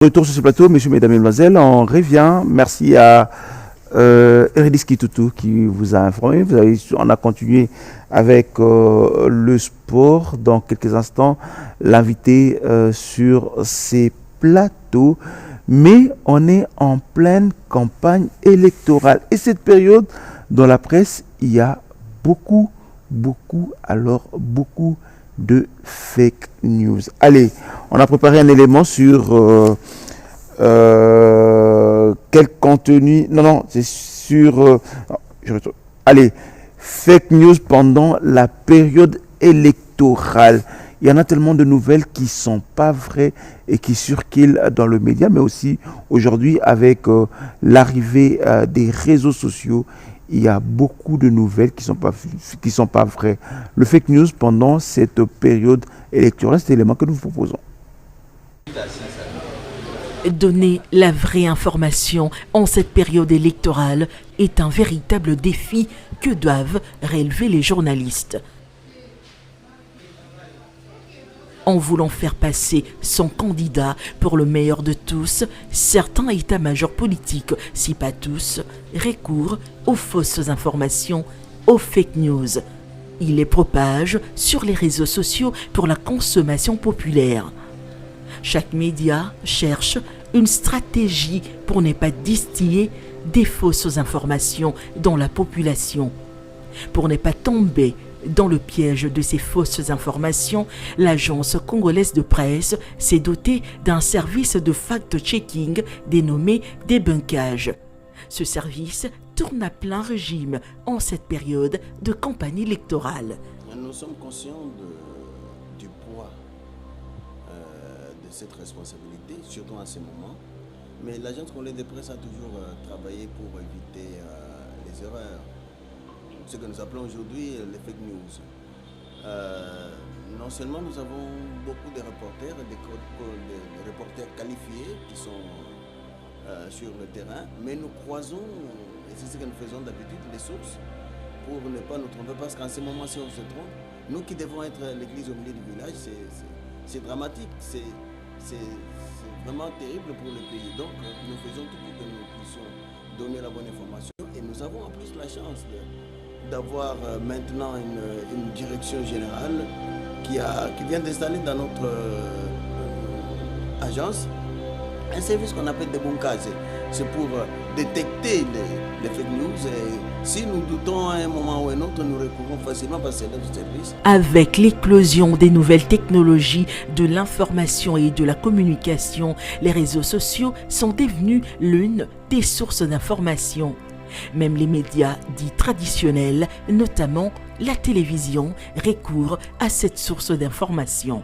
Retour sur ce plateau, messieurs, mesdames, mesdemoiselles, on revient. Merci à Eurydice Kitutu qui vous a informé. On a continué avec le sport. Dans quelques instants, l'invité sur ces plateaux. Mais on est en pleine campagne électorale. Et cette période, dans la presse, il y a beaucoup de fake news. Allez, on a préparé un élément sur quel contenu. Non, c'est sur. Allez, fake news pendant la période électorale. Il y en a tellement de nouvelles qui ne sont pas vraies et qui circulent dans le média, mais aussi aujourd'hui avec l'arrivée des réseaux sociaux. Il y a beaucoup de nouvelles qui sont pas vraies. Le fake news pendant cette période électorale, c'est l'élément que nous vous proposons. Donner la vraie information en cette période électorale est un véritable défi que doivent relever les journalistes. En voulant faire passer son candidat pour le meilleur de tous, certains états-majors politiques, si pas tous, recourent aux fausses informations, aux fake news. Ils les propagent sur les réseaux sociaux pour la consommation populaire. Chaque média cherche une stratégie pour ne pas distiller des fausses informations dans la population. Pour ne pas tomber dans le piège de ces fausses informations, l'agence congolaise de presse s'est dotée d'un service de fact-checking dénommé débunkage. Ce service tourne à plein régime en cette période de campagne électorale. Nous sommes conscients du poids de cette responsabilité, surtout en ce moment. Mais l'agence congolaise de presse a toujours travaillé pour éviter les erreurs. Ce que nous appelons aujourd'hui les fake news. Non seulement nous avons beaucoup de reporters, des reporters qualifiés qui sont sur le terrain, mais nous croisons, et c'est ce que nous faisons d'habitude, les sources pour ne pas nous tromper, parce qu'en ce moment, si on se trompe, nous qui devons être l'église au milieu du village, c'est dramatique, c'est vraiment terrible pour le pays. Donc nous faisons tout pour que nous puissions donner la bonne information, et nous avons en plus la chance d'avoir maintenant une direction générale qui vient d'installer dans notre agence un service qu'on appelle débunkage. C'est pour détecter les fake news, et si nous doutons à un moment ou à un autre, nous recourons facilement par ce service. Avec l'éclosion des nouvelles technologies de l'information et de la communication, les réseaux sociaux sont devenus l'une des sources d'information. Même les médias dits traditionnels, notamment la télévision, recourent à cette source d'information.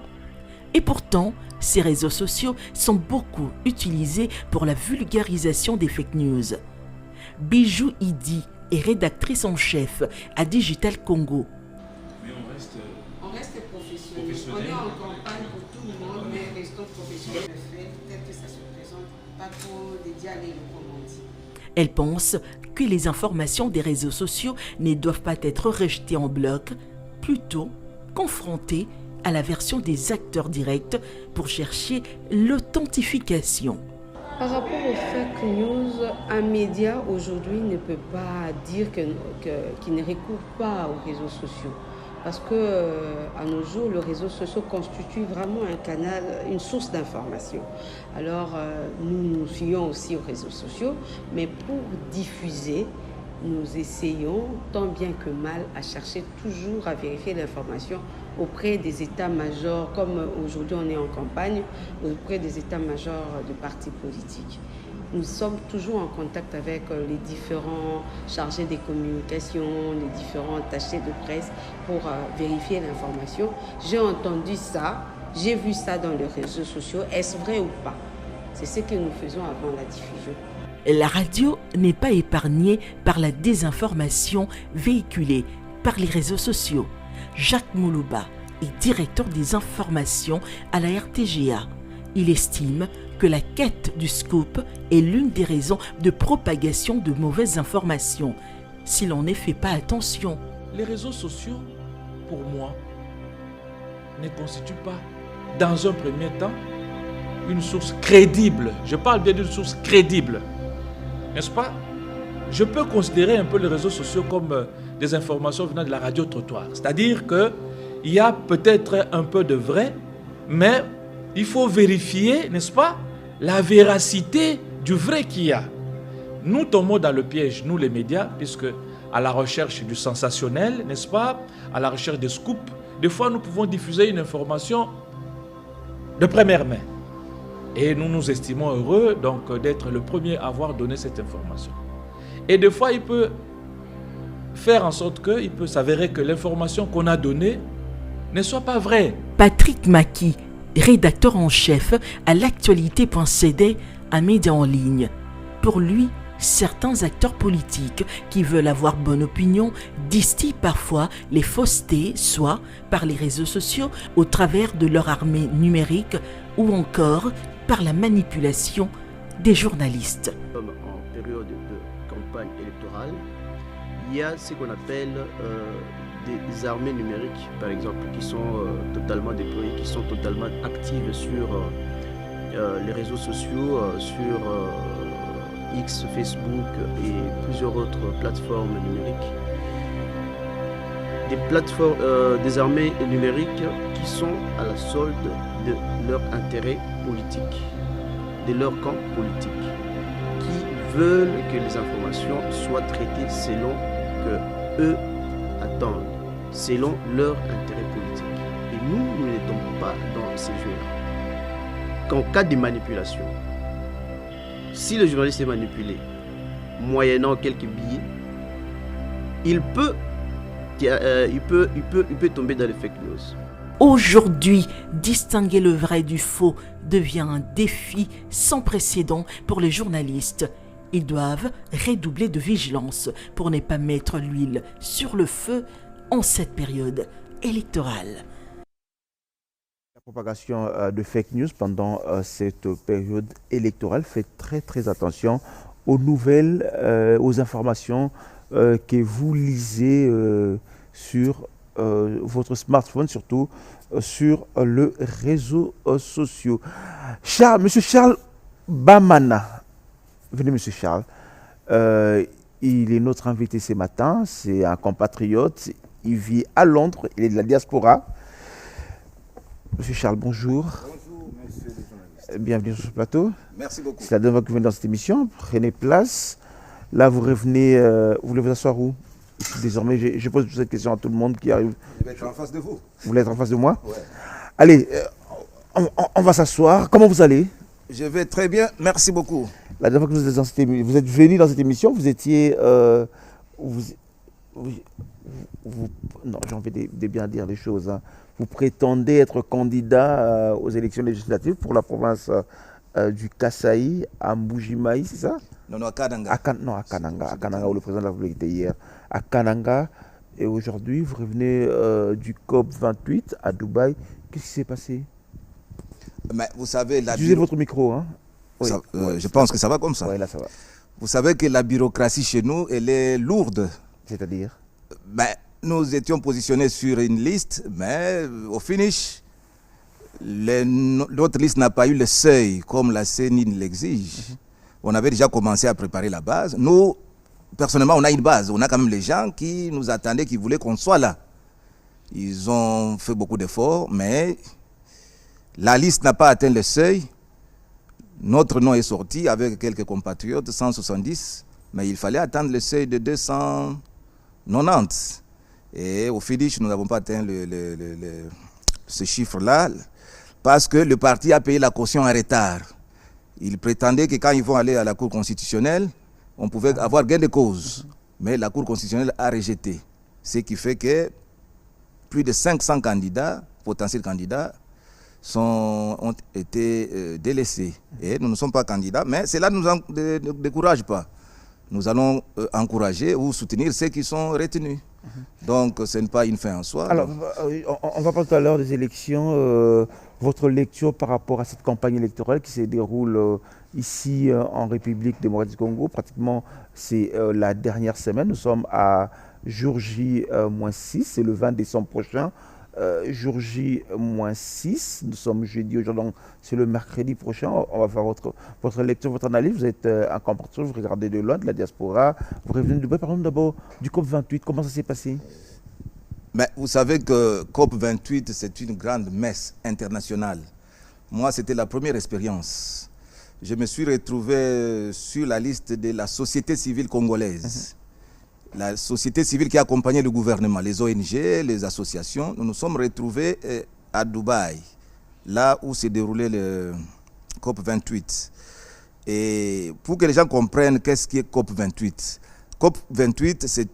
Et pourtant, ces réseaux sociaux sont beaucoup utilisés pour la vulgarisation des fake news. Bijou Idi est rédactrice en chef à Digital Congo. Mais on reste professionnel. On est en campagne pour tout le monde, mais restons professionnels. Peut-être que ça se présente pas trop dédié à l'électromagnétisme. Elle pense que les informations des réseaux sociaux ne doivent pas être rejetées en bloc, plutôt confrontées à la version des acteurs directs pour chercher l'authentification. Par rapport aux fake news, un média aujourd'hui ne peut pas dire qu'il ne recourt pas aux réseaux sociaux. Parce qu'à nos jours, les réseaux sociaux constituent vraiment un canal, une source d'information. Alors, nous nous fions aussi aux réseaux sociaux, mais pour diffuser, nous essayons tant bien que mal à chercher toujours à vérifier l'information auprès des états-majors, comme aujourd'hui on est en campagne, auprès des états-majors de partis politiques. Nous sommes toujours en contact avec les différents chargés des communications, les différents attachés de presse pour vérifier l'information. J'ai entendu ça, j'ai vu ça dans les réseaux sociaux, est-ce vrai ou pas? C'est ce que nous faisons avant la diffusion. La radio n'est pas épargnée par la désinformation véhiculée par les réseaux sociaux. Jacques Moulouba est directeur des informations à la RTGA. Il estime que la quête du scoop est l'une des raisons de propagation de mauvaises informations, si l'on ne fait pas attention. Les réseaux sociaux, pour moi, ne constituent pas, dans un premier temps, une source crédible, je parle bien d'une source crédible, n'est-ce pas? Je peux considérer un peu les réseaux sociaux comme des informations venant de la radio-trottoir. C'est-à-dire qu'il y a peut-être un peu de vrai, mais il faut vérifier, n'est-ce pas, la véracité du vrai qu'il y a. Nous tombons dans le piège, nous les médias, puisque à la recherche du sensationnel, n'est-ce pas, à la recherche des scoops, des fois nous pouvons diffuser une information de première main. Et nous nous estimons heureux donc d'être le premier à avoir donné cette information. Et des fois, il peut faire en sorte qu'il peut s'avérer que l'information qu'on a donnée ne soit pas vraie. Patrick Maki, rédacteur en chef à l'actualité.cd, un média en ligne. Pour lui, certains acteurs politiques qui veulent avoir bonne opinion distillent parfois les faussetés, soit par les réseaux sociaux, au travers de leur armée numérique, ou encore par la manipulation des journalistes. En période de campagne électorale, il y a ce qu'on appelle des armées numériques, par exemple, qui sont totalement déployées, qui sont totalement actives sur les réseaux sociaux, sur X, Facebook et plusieurs autres plateformes numériques. Des armées numériques qui sont à la solde de leur intérêt politique, de leur camp politique, qui veulent que les informations soient traitées selon que eux attendent, selon leur intérêt politique. Et nous ne tombons pas dans ces jeux-là. Qu'en cas de manipulation, si le journaliste est manipulé, moyennant quelques billets, il peut tomber dans les fake news. Aujourd'hui, distinguer le vrai du faux devient un défi sans précédent pour les journalistes. Ils doivent redoubler de vigilance pour ne pas mettre l'huile sur le feu en cette période électorale. La propagation de fake news pendant cette période électorale, faites très attention aux nouvelles, aux informations que vous lisez sur votre smartphone, surtout sur le réseau social. Monsieur Charles Bamana, venez Monsieur Charles, il est notre invité ce matin, c'est un compatriote, il vit à Londres, il est de la diaspora. Monsieur Charles, bonjour. Bonjour, monsieur le journaliste. Bienvenue sur ce plateau. Merci beaucoup. C'est la deuxième fois que vous venez dans cette émission. Prenez place. Là, vous revenez. Vous voulez vous asseoir où? Désormais, je pose cette question à tout le monde qui arrive. Je vais être en face de vous. Vous voulez être en face de moi? Ouais. Allez, on va s'asseoir. Comment vous allez? Je vais très bien, merci beaucoup. La dernière fois que vous êtes venu dans cette émission, vous étiez. Non, j'ai envie de bien dire les choses. Hein. Vous prétendez être candidat aux élections législatives pour la province du Kasaï, à Mbujimaï, c'est ça? Non, à Kananga. À Kananga, où le président de la République était hier. À Kananga, et aujourd'hui, vous revenez du COP 28 à Dubaï. Qu'est-ce qui s'est passé? Mais vous savez, Utilisez votre micro. Hein? Oui. Je pense que ça va comme ça. Oui, là, ça va. Vous savez que la bureaucratie chez nous, elle est lourde. C'est-à-dire? Nous étions positionnés sur une liste, mais au finish, notre liste n'a pas eu le seuil comme la CENI l'exige. On avait déjà commencé à préparer la base. Nous, personnellement, on a une base. On a quand même les gens qui nous attendaient, qui voulaient qu'on soit là. Ils ont fait beaucoup d'efforts, mais la liste n'a pas atteint le seuil. Notre nom est sorti avec quelques compatriotes, 170, mais il fallait atteindre le seuil de 290. Et au finish, nous n'avons pas atteint ce chiffre-là parce que le parti a payé la caution en retard. Ils prétendaient que quand ils vont aller à la Cour constitutionnelle, on pouvait avoir gain de cause. Mais la Cour constitutionnelle a rejeté. Ce qui fait que plus de 500 candidats, potentiels candidats, ont été délaissés. Et nous ne sommes pas candidats, mais cela ne nous décourage pas. Nous allons encourager ou soutenir ceux qui sont retenus. Donc, ce n'est pas une fin en soi. Alors, on va parler tout à l'heure des élections. Votre lecture par rapport à cette campagne électorale qui se déroule ici en République démocratique du Congo, pratiquement c'est la dernière semaine. Nous sommes à jour J-6, c'est le 20 décembre prochain. jour J-6. Nous sommes jeudi aujourd'hui, donc c'est le mercredi prochain. On va faire votre lecture, votre analyse. Vous êtes un compatriote, vous regardez de loin, de la diaspora. Vous revenez de Dubaï. Parlons d'abord du COP28. Comment ça s'est passé? Ben, vous savez que COP28, c'est une grande messe internationale. Moi, c'était la première expérience. Je me suis retrouvé sur la liste de la société civile congolaise. La société civile qui accompagnait le gouvernement, les ONG, les associations. Nous nous sommes retrouvés à Dubaï, là où s'est déroulé le COP28. Et pour que les gens comprennent qu'est-ce qui est COP28. COP28, c'est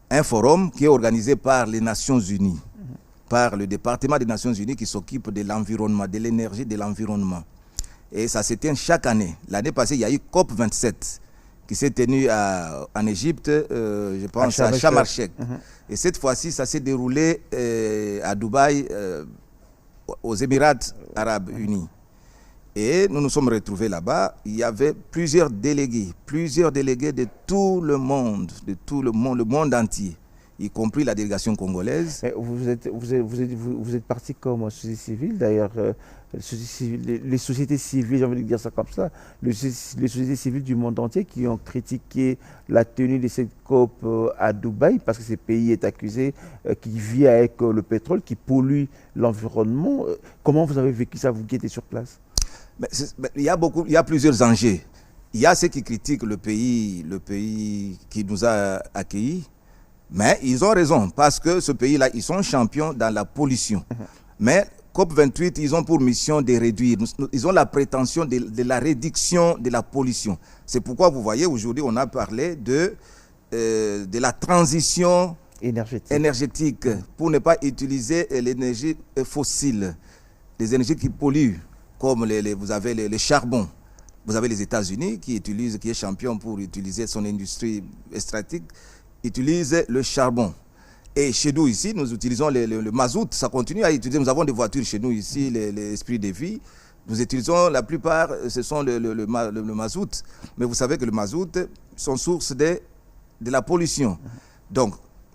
un forum qui est organisé par les Nations Unies, par le département des Nations Unies qui s'occupe de l'environnement, de l'énergie, de l'environnement. Et ça se tient chaque année. L'année passée, il y a eu COP27 qui s'est tenu en Égypte, je pense à Sharm el-Sheikh. Et cette fois-ci, ça s'est déroulé à Dubaï, aux Émirats Arabes Unis. Et nous nous sommes retrouvés là-bas. Il y avait plusieurs délégués de tout le monde, le monde entier, y compris la délégation congolaise. Vous êtes parti comme société civile, d'ailleurs, les sociétés civiles, j'ai envie de dire ça comme ça, les sociétés civiles du monde entier qui ont critiqué la tenue de cette COP à Dubaï parce que ce pays est accusé qui vit avec le pétrole, qui pollue l'environnement. Comment vous avez vécu ça, vous qui étiez sur place? Il y a plusieurs enjeux. Il y a ceux qui critiquent le pays qui nous a accueillis, mais ils ont raison parce que ce pays-là, ils sont champions dans la pollution. Mais COP28, ils ont pour mission de réduire, ils ont la prétention de la réduction de la pollution. C'est pourquoi vous voyez, aujourd'hui, on a parlé de la transition énergétique pour ne pas utiliser l'énergie fossile, les énergies qui polluent. Comme vous avez le charbon. Vous avez les États-Unis qui est champion pour utiliser son industrie extractive, utilise le charbon. Et chez nous ici, nous utilisons le mazout, ça continue à utiliser. Nous avons des voitures chez nous ici, l'esprit de vie. Nous utilisons, la plupart, ce sont le mazout. Mais vous savez que le mazout sont source de la pollution. Donc,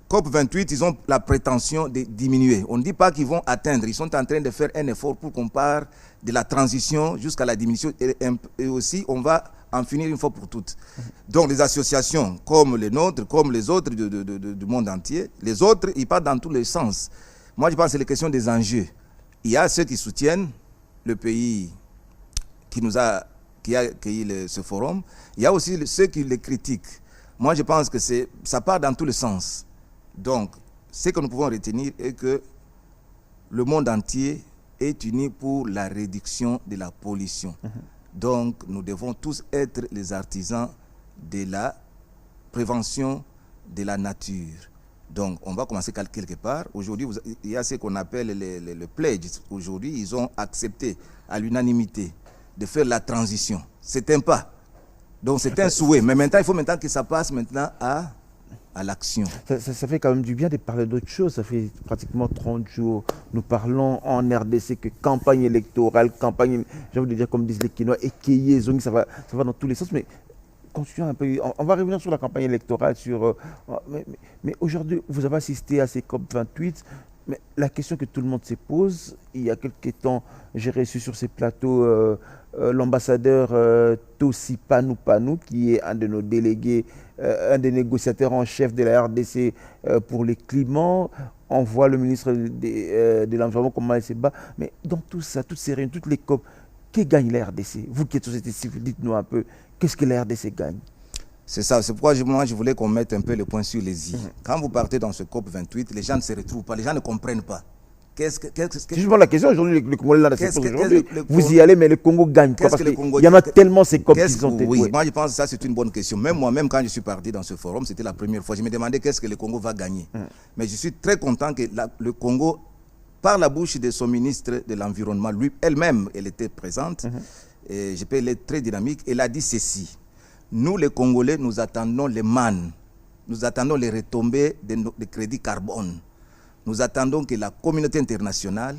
COP28, ils ont la prétention de diminuer. On ne dit pas qu'ils vont atteindre. Ils sont en train de faire un effort pour qu'on parte de la transition jusqu'à la diminution. Et aussi, on va en finir une fois pour toutes. Donc, les associations comme les nôtres, comme les autres du monde entier, les autres, ils partent dans tous les sens. Moi, je pense que c'est la question des enjeux. Il y a ceux qui soutiennent le pays qui a accueilli ce forum. Il y a aussi ceux qui le critiquent. Moi, je pense que ça part dans tous les sens. Donc, ce que nous pouvons retenir est que le monde entier est uni pour la réduction de la pollution. Donc, nous devons tous être les artisans de la prévention de la nature. Donc, on va commencer quelque part. Aujourd'hui, il y a ce qu'on appelle le pledge. Aujourd'hui, ils ont accepté à l'unanimité de faire la transition. C'est un pas. Donc, c'est un souhait. Mais maintenant, il faut que ça passe maintenant à l'action. Ça fait quand même du bien de parler d'autre chose. Ça fait pratiquement 30 jours. Nous parlons en RDC que campagne électorale, j'ai envie de dire comme disent les Quinois, équillé, ça va dans tous les sens. Mais continuons un peu. On va revenir sur la campagne électorale. Mais aujourd'hui, vous avez assisté à ces COP28. Mais la question que tout le monde se pose, il y a quelques temps, j'ai reçu sur ces plateaux l'ambassadeur Tossi Panou, qui est un de nos délégués, un des négociateurs en chef de la RDC pour les climats. On voit le ministre de l'Environnement, comment il se bat. Mais dans tout ça, toutes ces réunions, toutes les COP, qui gagne la RDC? Vous qui êtes société civile, dites-nous un peu, qu'est-ce que la RDC gagne? C'est ça, c'est pourquoi moi je voulais qu'on mette un peu le point sur les i. Quand vous partez dans ce COP28, les gens ne se retrouvent pas, les gens ne comprennent pas. Justement la question aujourd'hui, le Congolais vous y allez, mais le Congo gagne quoi? Parce qu'il y en a tellement ces COP qui sont... Oui, moi je pense que ça c'est une bonne question. Même moi-même quand je suis parti dans ce forum, c'était la première fois. Je me demandais qu'est-ce que le Congo va gagner. Mais je suis très content que le Congo, par la bouche de son ministre de l'Environnement, elle-même, elle était présente, et je peux être très dynamique, elle a dit ceci. Nous, les Congolais, nous attendons les mannes, nous attendons les retombées de crédit carbone. Nous attendons que la communauté internationale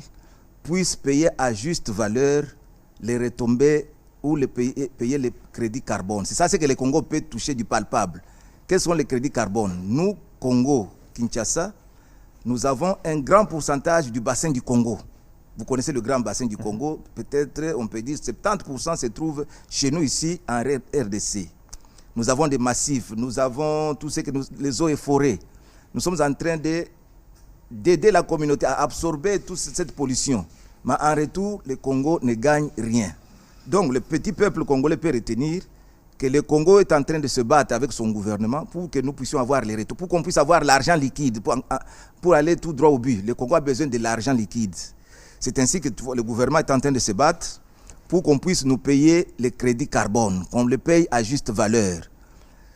puisse payer à juste valeur les retombées ou payer les crédits carbone. C'est ça ce que le Congo peut toucher du palpable. Quels sont les crédits carbone? Nous, Congo, Kinshasa, nous avons un grand pourcentage du bassin du Congo. Vous connaissez le grand bassin du Congo, peut-être on peut dire 70% se trouve chez nous ici en RDC. Nous avons des massifs, nous avons tout ce que les eaux et forêts. Nous sommes en train d'aider la communauté à absorber toute cette pollution. Mais en retour, le Congo ne gagne rien. Donc le petit peuple congolais peut retenir que le Congo est en train de se battre avec son gouvernement pour que nous puissions avoir les retours, pour qu'on puisse avoir l'argent liquide, pour aller tout droit au but. Le Congo a besoin de l'argent liquide. C'est ainsi que le gouvernement est en train de se battre pour qu'on puisse nous payer les crédits carbone, qu'on les paye à juste valeur.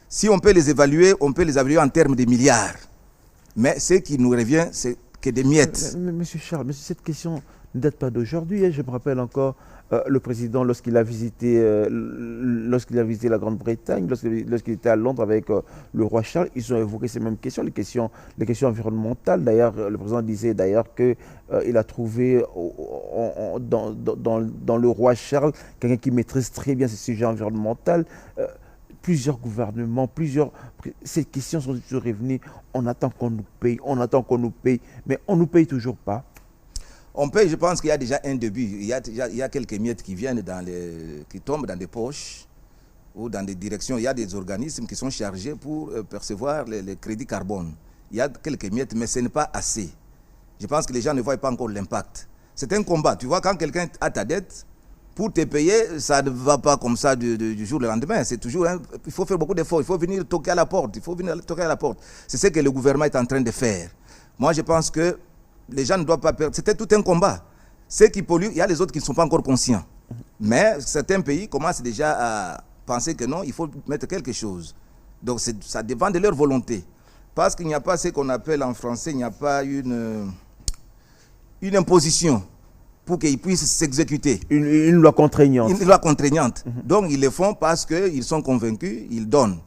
Si on peut les évaluer, on peut les évaluer en termes de milliards. Mais ce qui nous revient, c'est que des miettes. Monsieur Charles, cette question ne date pas d'aujourd'hui. Je me rappelle encore le président lorsqu'il a visité la Grande-Bretagne, lorsqu'il était à Londres avec le roi Charles, ils ont évoqué ces mêmes questions, les questions environnementales. D'ailleurs, le président disait d'ailleurs qu'il a trouvé dans le roi Charles quelqu'un qui maîtrise très bien ces sujets environnementaux. Plusieurs gouvernements, ces questions sont toujours revenues. On attend qu'on nous paye, mais on ne nous paye toujours pas. On paye, je pense qu'il y a déjà un début. Il y a quelques miettes qui viennent qui tombent dans des poches ou dans des directions. Il y a des organismes qui sont chargés pour percevoir les crédits carbone. Il y a quelques miettes, mais ce n'est pas assez. Je pense que les gens ne voient pas encore l'impact. C'est un combat. Tu vois, quand quelqu'un a ta dette, pour te payer, ça ne va pas comme ça du jour au lendemain. C'est toujours, il faut faire beaucoup d'efforts. Il faut venir toquer à la porte. C'est ce que le gouvernement est en train de faire. Moi, je pense que les gens ne doivent pas perdre. C'était tout un combat. Ceux qui polluent, il y a les autres qui ne sont pas encore conscients. Mais certains pays commencent déjà à penser que non, il faut mettre quelque chose. Donc ça dépend de leur volonté. Parce qu'il n'y a pas ce qu'on appelle en français, il n'y a pas une imposition pour qu'ils puissent s'exécuter. Une loi contraignante. Une loi contraignante. Donc ils le font parce qu'ils sont convaincus, ils donnent.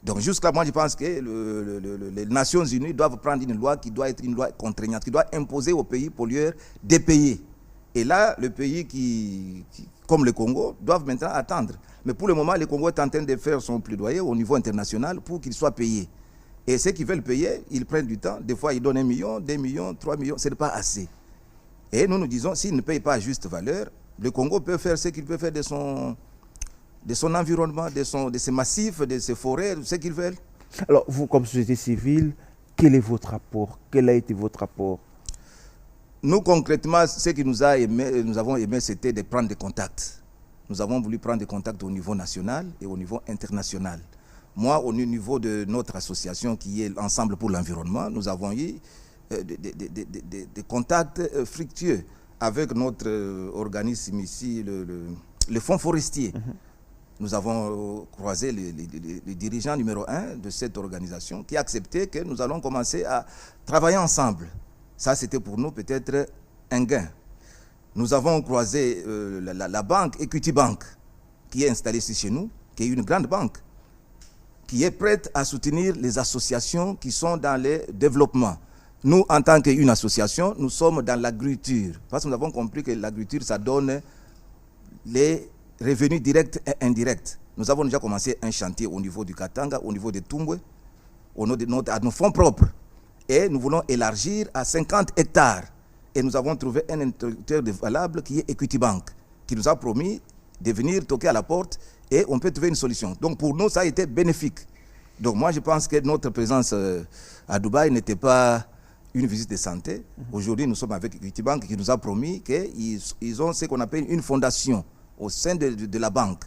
Donc jusqu'à moi, je pense que les Nations Unies doivent prendre une loi qui doit être une loi contraignante, qui doit imposer aux pays pollueurs de payer. Et là, le pays comme le Congo, doivent maintenant attendre. Mais pour le moment, le Congo est en train de faire son plaidoyer au niveau international pour qu'il soit payé. Et ceux qui veulent payer, ils prennent du temps. Des fois, ils donnent 1 million, 2 millions, 3 millions. Ce n'est pas assez. Et nous disons, s'ils ne payent pas à juste valeur, le Congo peut faire ce qu'il peut faire de son environnement, de ses massifs, de ses forêts, ce qu'ils veulent. Alors, vous, comme société civile, quel est votre rapport? Quel a été votre rapport? Nous, concrètement, ce que nous avons aimé, c'était de prendre des contacts. Nous avons voulu prendre des contacts au niveau national et au niveau international. Moi, au niveau de notre association qui est l'Ensemble pour l'environnement, nous avons eu des contacts fructueux avec notre organisme ici, le Fonds forestier. Nous avons croisé le dirigeant numéro 1 de cette organisation qui a accepté que nous allons commencer à travailler ensemble. Ça, c'était pour nous peut-être un gain. Nous avons croisé la banque Equity Bank qui est installée ici chez nous, qui est une grande banque, qui est prête à soutenir les associations qui sont dans le développement. Nous, en tant qu'une association, nous sommes dans l'agriculture. Parce que nous avons compris que l'agriculture, ça donne les revenus directs et indirects. Nous avons déjà commencé un chantier au niveau du Katanga, au niveau de Tumbwe, à nos fonds propres. Et nous voulons élargir à 50 hectares. Et nous avons trouvé un interlocuteur valable qui est Equity Bank, qui nous a promis de venir toquer à la porte et on peut trouver une solution. Donc pour nous, ça a été bénéfique. Donc moi, je pense que notre présence à Dubaï n'était pas une visite de santé. Aujourd'hui, nous sommes avec Equity Bank qui nous a promis qu'ils ont ce qu'on appelle une fondation au sein de la banque.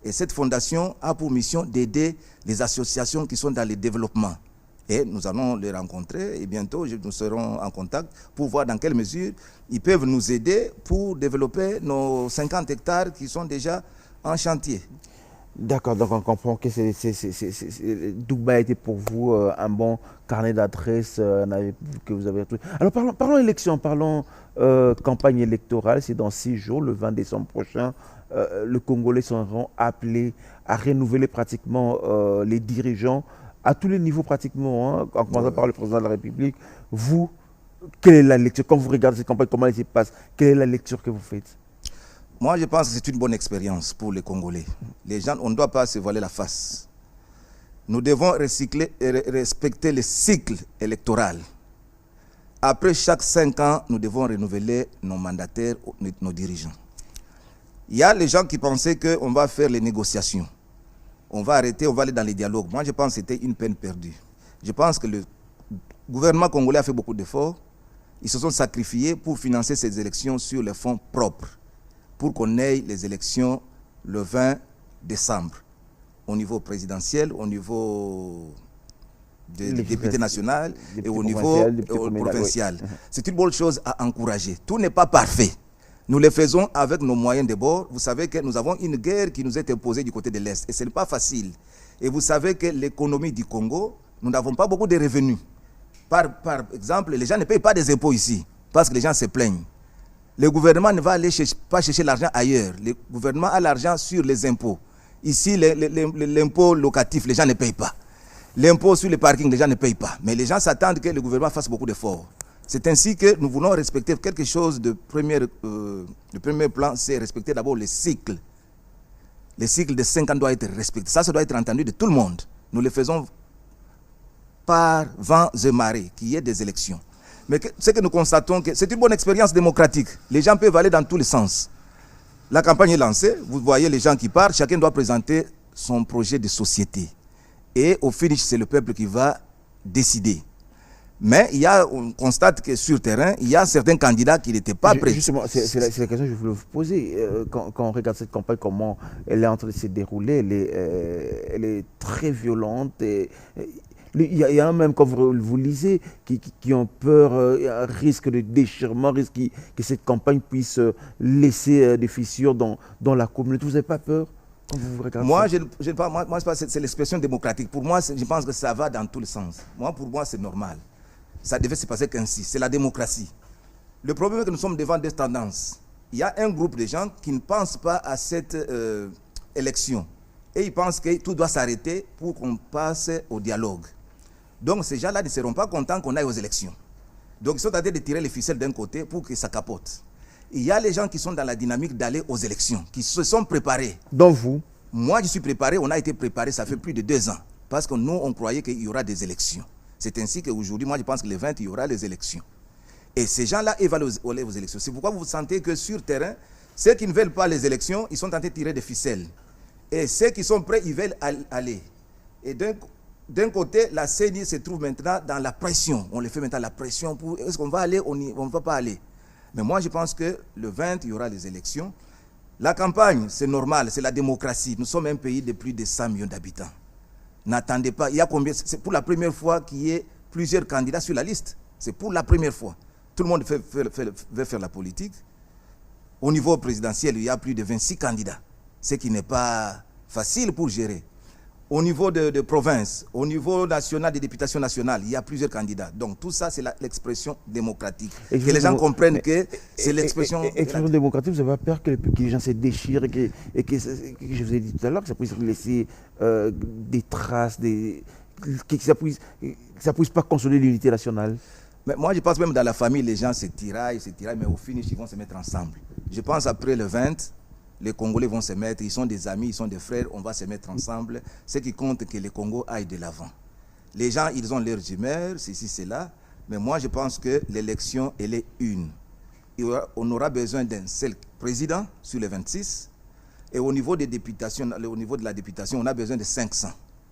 Et cette fondation a pour mission d'aider les associations qui sont dans le développement. Et nous allons les rencontrer et bientôt nous serons en contact pour voir dans quelle mesure ils peuvent nous aider pour développer nos 50 hectares qui sont déjà en chantier. D'accord, donc on comprend que Dubaï était pour vous un bon carnet d'adresses que vous avez retrouvé. Alors parlons élection, parlons campagne électorale, c'est dans 6 jours, le 20 décembre prochain. Les Congolais seront appelés à renouveler pratiquement les dirigeants à tous les niveaux pratiquement, hein, en commençant par le président de la République. Vous, quelle est la lecture? Quand vous regardez cette campagne, comment elle se passe? Quelle est la lecture que vous faites? Moi, je pense que c'est une bonne expérience pour les Congolais. Les gens, on ne doit pas se voiler la face. Nous devons respecter le cycle électoral. après chaque 5 ans, nous devons renouveler nos mandataires, nos dirigeants. Il y a les gens qui pensaient qu'on va faire les négociations. On va arrêter, on va aller dans les dialogues. Moi, je pense que c'était une peine perdue. Je pense que le gouvernement congolais a fait beaucoup d'efforts. Ils se sont sacrifiés pour financer ces élections sur les fonds propres, pour qu'on ait les élections le 20 décembre, au niveau présidentiel, au niveau des députés nationaux et au niveau provincial. Oui. C'est une bonne chose à encourager. Tout n'est pas parfait. Nous le faisons avec nos moyens de bord. Vous savez que nous avons une guerre qui nous est imposée du côté de l'Est et ce n'est pas facile. Et vous savez que l'économie du Congo, nous n'avons pas beaucoup de revenus. Par exemple, les gens ne payent pas des impôts ici parce que les gens se plaignent. Le gouvernement ne va aller pas chercher l'argent ailleurs. Le gouvernement a l'argent sur les impôts. Ici, l'impôt locatif, les gens ne payent pas. L'impôt sur les parkings, les gens ne payent pas. Mais les gens s'attendent que le gouvernement fasse beaucoup d'efforts. C'est ainsi que nous voulons respecter quelque chose de premier plan, c'est respecter d'abord les cycles. Les cycles de 5 ans doivent être respectés. Ça doit être entendu de tout le monde. Nous le faisons par vents et marées, qu'il y ait des élections. Mais ce que nous constatons, c'est une bonne expérience démocratique. Les gens peuvent aller dans tous les sens. La campagne est lancée, vous voyez les gens qui partent, chacun doit présenter son projet de société. Et au finish, c'est le peuple qui va décider. Mais on constate que sur terrain, il y a certains candidats qui n'étaient pas prêts. Justement, c'est la question que je voulais vous poser. Quand on regarde cette campagne, comment elle est en train de se dérouler, elle est très violente. Il y en a même, comme vous lisez, qui ont peur, un risque de déchirement, risque que cette campagne puisse laisser des fissures dans la communauté. Vous n'avez pas peur quand vous regardez moi, c'est l'expression démocratique. Pour moi, je pense que ça va dans tous les sens. Pour moi, c'est normal. Ça devait se passer qu'ainsi. C'est la démocratie. Le problème est que nous sommes devant des tendances. Il y a un groupe de gens qui ne pensent pas à cette élection. Et ils pensent que tout doit s'arrêter pour qu'on passe au dialogue. Donc ces gens-là ne seront pas contents qu'on aille aux élections. Donc ils sont en train de tirer les ficelles d'un côté pour que ça capote. Il y a les gens qui sont dans la dynamique d'aller aux élections, qui se sont préparés. Donc vous? Moi, je suis préparé, on a été préparé, ça fait plus de 2 ans. Parce que nous, on croyait qu'il y aura des élections. C'est ainsi qu'aujourd'hui, moi, je pense que le 20, il y aura les élections. Et ces gens-là, ils vont aller aux élections. C'est pourquoi vous sentez que sur terrain, ceux qui ne veulent pas les élections, ils sont en train de tirer des ficelles. Et ceux qui sont prêts, ils veulent aller. Et d'un côté, la CENI se trouve maintenant dans la pression. On les fait maintenant la pression pour est-ce qu'on va aller, on ne va pas aller. Mais moi, je pense que le 20, il y aura les élections. La campagne, c'est normal, c'est la démocratie. Nous sommes un pays de plus de 100 millions d'habitants. N'attendez pas. Il y a combien? C'est pour la première fois qu'il y ait plusieurs candidats sur la liste. C'est pour la première fois. Tout le monde veut faire la politique. Au niveau présidentiel, il y a plus de 26 candidats. Ce qui n'est pas facile pour gérer. Au niveau de province, au niveau national, des députations nationales, il y a plusieurs candidats. Donc tout ça, c'est l'expression démocratique. Et que les gens comprennent que c'est l'expression... Expression démocratique, vous avez peur que les gens se déchirent et que je vous ai dit tout à l'heure, que ça puisse laisser des traces, que ça puisse pas consolider l'unité nationale? Mais moi, je pense même dans la famille, les gens se tiraillent, mais au finish, ils vont se mettre ensemble. Je pense après le 20... les Congolais vont se mettre, ils sont des amis, ils sont des frères, on va se mettre ensemble. Ce qui compte, c'est que le Congo aille de l'avant. Les gens, ils ont leurs humeurs, ceci, cela, mais moi je pense que l'élection, elle est une. On aura besoin d'un seul président sur les 26, et au niveau des députations, au niveau de la députation, on a besoin de 500.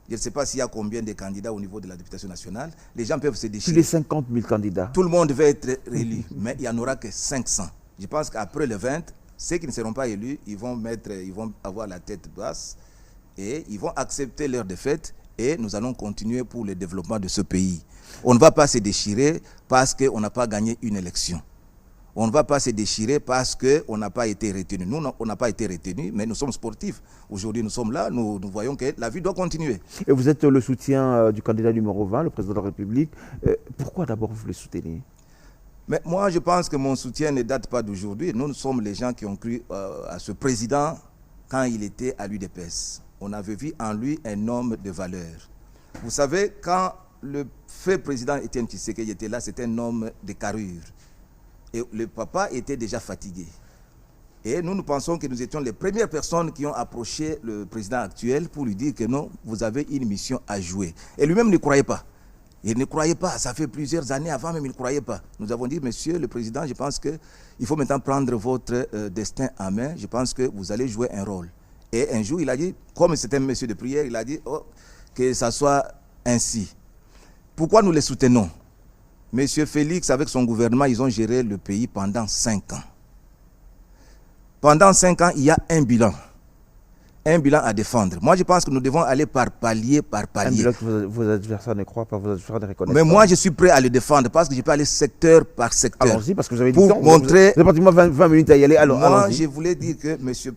Je ne sais pas s'il y a combien de candidats au niveau de la députation nationale. Les gens peuvent se déchirer. Plus de 50 000 candidats. Tout le monde va être élu, mais il n'y en aura que 500. Je pense qu'après le 20, ceux qui ne seront pas élus, ils vont avoir la tête basse et ils vont accepter leur défaite et nous allons continuer pour le développement de ce pays. On ne va pas se déchirer parce qu'on n'a pas gagné une élection. On ne va pas se déchirer parce qu'on n'a pas été retenu. Nous, on n'a pas été retenu, mais nous sommes sportifs. Aujourd'hui, nous sommes là, nous voyons que la vie doit continuer. Et vous êtes le soutien du candidat numéro 20, le président de la République. Pourquoi d'abord vous le soutenez? Mais moi, je pense que mon soutien ne date pas d'aujourd'hui. Nous sommes les gens qui ont cru à ce président quand il était à l'UDPS. On avait vu en lui un homme de valeur. Vous savez, quand le fait président Étienne Tshisekedi était là, c'était un homme de carrure. Et le papa était déjà fatigué. Et nous pensons que nous étions les premières personnes qui ont approché le président actuel pour lui dire que non, vous avez une mission à jouer. Et lui-même ne croyait pas. Il ne croyait pas, ça fait plusieurs années avant même, il ne croyait pas. Nous avons dit, monsieur le président, je pense qu'il faut maintenant prendre votre destin en main, je pense que vous allez jouer un rôle. Et un jour, il a dit, comme c'était un monsieur de prière, il a dit que ça soit ainsi. Pourquoi nous les soutenons? Monsieur Félix, avec son gouvernement, ils ont géré le pays pendant 5 ans. Pendant 5 ans, il y a un bilan. Un bilan à défendre. Moi, je pense que nous devons aller par palier, par palier. Un bilan que vos adversaires ne croient pas, vos adversaires ne reconnaissent Mais pas. moi, je suis prêt à le défendre parce que je peux aller secteur par secteur. Allons-y, parce que vous avez du pour temps. montrer... Vous avez pratiquement 20 minutes à y aller. Alors, moi, allons-y. je voulais dire que monsieur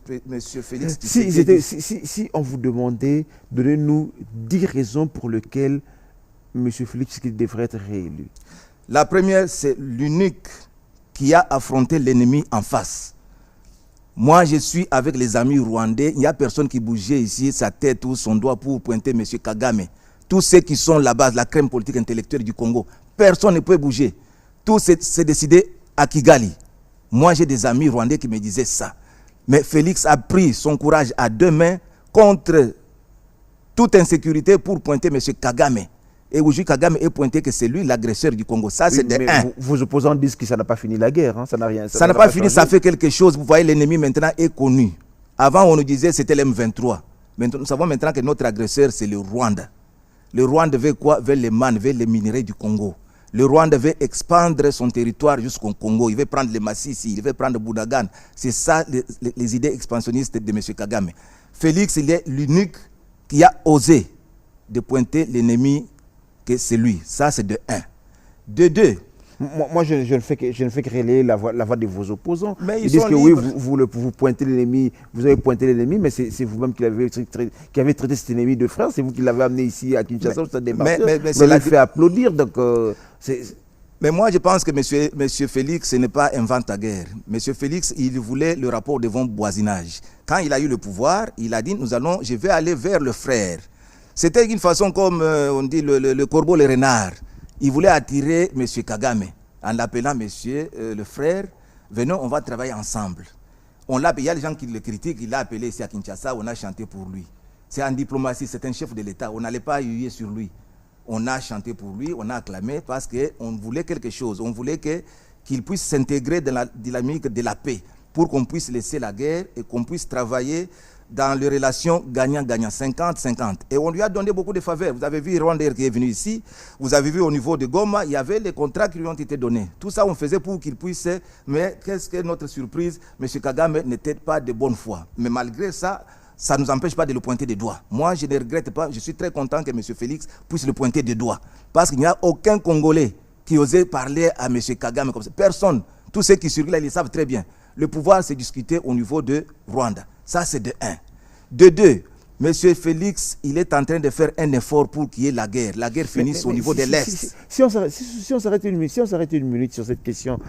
Félix... Si on vous demandait, donnez-nous 10 raisons pour lesquelles M. Félix devrait être réélu. La première, c'est l'unique qui a affronté l'ennemi en face. Moi, je suis avec les amis rwandais. Il n'y a personne qui bougeait ici sa tête ou son doigt pour pointer M. Kagame. Tous ceux qui sont là-bas, la crème politique intellectuelle du Congo, personne ne peut bouger. Tout s'est décidé à Kigali. Moi, j'ai des amis rwandais qui me disaient ça. Mais Félix a pris son courage à 2 mains contre toute insécurité pour pointer M. Kagame. Et aujourd'hui, Kagame est pointé que c'est lui l'agresseur du Congo. Ça, c'est de 1. Vos opposants disent que ça n'a pas fini la guerre. Hein, ça n'a rien. Ça n'a pas fini, ça fait quelque chose. Vous voyez, l'ennemi maintenant est connu. Avant, on nous disait que c'était l'M23. Maintenant, nous savons maintenant que notre agresseur, c'est le Rwanda. Le Rwanda veut quoi? Veut les mannes, veut les minerais du Congo. Le Rwanda veut expandre son territoire jusqu'au Congo. Il veut prendre les Massissi, il veut prendre Boudagan. C'est ça les idées expansionnistes de M. Kagame. Félix, il est l'unique qui a osé de pointer l'ennemi que c'est lui. Ça, c'est de 1. De 2. Moi, je ne fais que relayer la voix de vos opposants. Mais ils disent que libres. Oui, vous pointez l'ennemi, vous avez pointé l'ennemi, mais c'est vous-même qui avez traité cet ennemi de frère. C'est vous qui l'avez amené ici à Kinshasa. Vous l'avez fait applaudir. Donc, mais moi, je pense que monsieur Félix, ce n'est pas un vent-à-guerre. Monsieur Félix, il voulait le rapport de bon voisinage. Quand il a eu le pouvoir, il a dit, je vais aller vers le frère. C'était une façon comme, on dit, le corbeau, le renard. Il voulait attirer M. Kagame en l'appelant monsieur le frère. Venons, on va travailler ensemble. Il y a des gens qui le critiquent. Il l'a appelé ici à Kinshasa. On a chanté pour lui. C'est en diplomatie. C'est un chef de l'État. On n'allait pas huer sur lui. On a chanté pour lui. On a acclamé parce qu'on voulait quelque chose. On voulait qu'il puisse s'intégrer dans la dynamique de la paix pour qu'on puisse laisser la guerre et qu'on puisse travailler dans les relations gagnant-gagnant, 50-50. Et on lui a donné beaucoup de faveurs. Vous avez vu Rwanda qui est venu ici. Vous avez vu au niveau de Goma, il y avait les contrats qui lui ont été donnés. Tout ça, on faisait pour qu'il puisse... Mais qu'est-ce que notre surprise? M. Kagame n'était pas de bonne foi. Mais malgré ça, ça ne nous empêche pas de le pointer des doigts. Moi, je ne regrette pas. Je suis très content que M. Félix puisse le pointer des doigts. Parce qu'il n'y a aucun Congolais qui osait parler à M. Kagame comme ça. Personne. Tous ceux qui circulent, ils savent très bien. Le pouvoir s'est discuté au niveau de Rwanda. Ça, c'est de 1. De 2, M. Félix, il est en train de faire un effort pour qu'il y ait la guerre. La guerre finisse au niveau de l'Est. Si on s'arrête une minute sur cette question,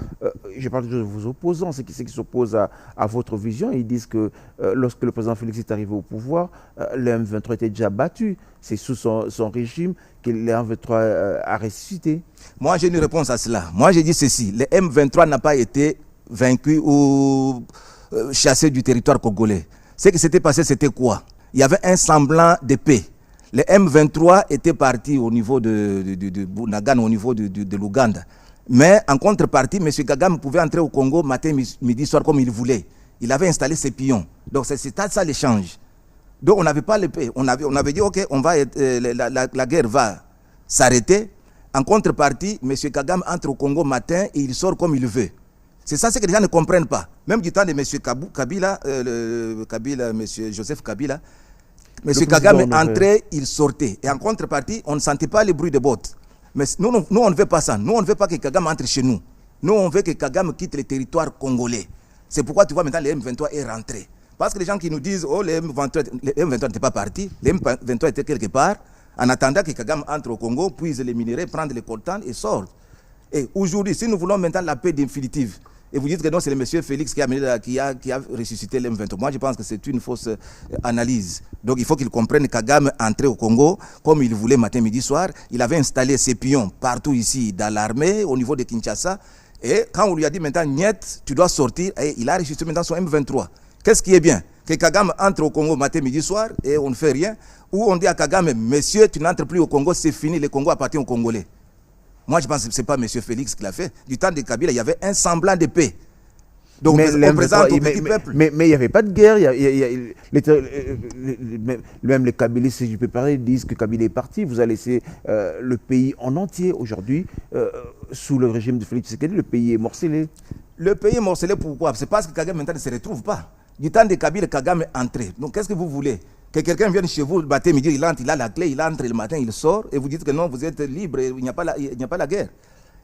je parle de vos opposants, ceux qui s'opposent à votre vision. Ils disent que lorsque le président Félix est arrivé au pouvoir, le M23 était déjà battu. C'est sous son régime que le M23 a ressuscité. Moi, j'ai une réponse à cela. Moi, j'ai dit ceci. Le M23 n'a pas été vaincu ou chassé du territoire congolais. Ce qui s'était passé, c'était quoi? Il y avait un semblant de paix. Le M23 était parti au niveau de Bunagana, au niveau de l'Ouganda. Mais en contrepartie, M. Kagame pouvait entrer au Congo matin, midi, soir, comme il voulait. Il avait installé ses pions. Donc c'est ça l'échange. Donc on n'avait pas le paix. On avait dit, ok, la guerre va s'arrêter. En contrepartie, M. Kagame entre au Congo matin et il sort comme il veut. C'est ça ce que les gens ne comprennent pas. Même du temps de M. Kabila, M. Joseph Kabila, M. Kagame entrait, il sortait. Et en contrepartie, on ne sentait pas le bruit de bottes. Mais nous, on ne veut pas ça. Nous, on ne veut pas que Kagame entre chez nous. Nous, on veut que Kagame quitte le territoire congolais. C'est pourquoi tu vois maintenant le M23 est rentré. Parce que les gens qui nous disent, oh, le M23 n'était pas parti, le M23 était quelque part, en attendant que Kagame entre au Congo, puise les minéraux, prendre les coltans et sorte. Et aujourd'hui, si nous voulons maintenant la paix définitive, et vous dites que non, c'est le monsieur Félix qui a ressuscité le M23. Moi, je pense que c'est une fausse analyse. Donc, il faut qu'il comprenne que Kagame entrait au Congo comme il voulait matin, midi, soir. Il avait installé ses pions partout ici, dans l'armée, au niveau de Kinshasa. Et quand on lui a dit maintenant, Niet, tu dois sortir, et il a ressuscité maintenant son M23. Qu'est-ce qui est bien? Que Kagame entre au Congo matin, midi, soir et on ne fait rien? Ou on dit à Kagame, monsieur, tu n'entres plus au Congo, c'est fini, le Congo appartient aux Congolais. Moi, je pense que ce n'est pas monsieur Félix qui l'a fait. Du temps de Kabila, il y avait un semblant de paix. Donc, on présente au petit peuple. Mais il n'y avait pas de guerre. Même les Kabylistes, si je peux parler, disent que Kabila est parti. Vous avez laissé le pays en entier aujourd'hui, sous le régime de Félix Tshisekedi, le pays est morcelé. Le pays est morcelé, pourquoi? C'est parce que Kagame maintenant ne se retrouve pas. Du temps de Kabila, Kagame est entré. Donc, qu'est-ce que vous voulez? Que quelqu'un vienne chez vous le matin, midi, il entre, il a la clé, il entre le matin, il sort, et vous dites que non, vous êtes libre, il n'y a pas la guerre.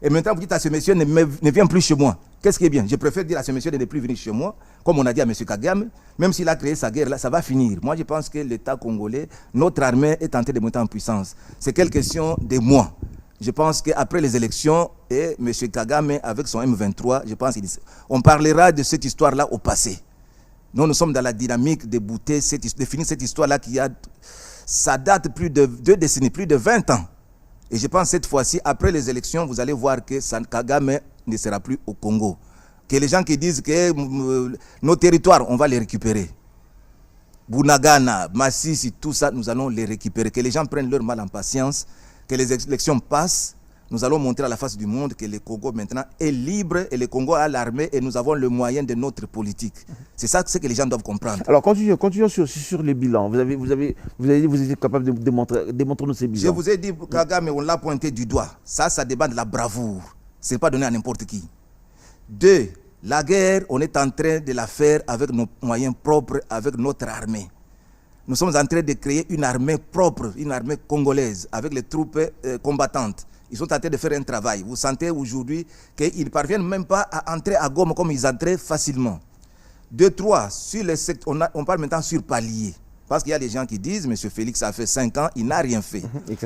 Et maintenant, vous dites à ce monsieur, ne viens plus chez moi. Qu'est-ce qui est bien? Je préfère dire à ce monsieur de ne plus venir chez moi, comme on a dit à monsieur Kagame, même s'il a créé sa guerre, là, ça va finir. Moi, je pense que l'État congolais, notre armée est en train de monter en puissance. C'est quelle question de mois. Je pense qu'après les élections, et monsieur Kagame, avec son M23, je pense qu'on parlera de cette histoire-là au passé. Nous sommes dans la dynamique de bouter, de finir cette histoire-là ça date plus de 2 décennies, plus de 20 ans. Et je pense cette fois-ci, après les élections, vous allez voir que Kagame ne sera plus au Congo. Que les gens qui disent que nos territoires, on va les récupérer. Bunagana, Massissi, tout ça, nous allons les récupérer. Que les gens prennent leur mal en patience, que les élections passent. Nous allons montrer à la face du monde que le Congo maintenant est libre et le Congo a l'armée et nous avons le moyen de notre politique. C'est ça que les gens doivent comprendre. Alors continuons sur les bilans. Vous avez dit que vous étiez capable de démontrer ces bilans. Je vous ai dit, Kagame, on l'a pointé du doigt. Ça dépend de la bravoure. Ce n'est pas donné à n'importe qui. 2, la guerre, on est en train de la faire avec nos moyens propres, avec notre armée. Nous sommes en train de créer une armée propre, une armée congolaise, avec les troupes combattantes. Ils sont en train de faire un travail. Vous sentez aujourd'hui qu'ils ne parviennent même pas à entrer à Goma comme ils entraient facilement. 2, 3, sur les secteurs, on parle maintenant sur palier. Parce qu'il y a des gens qui disent, M. Félix a fait 5 ans, il n'a rien fait.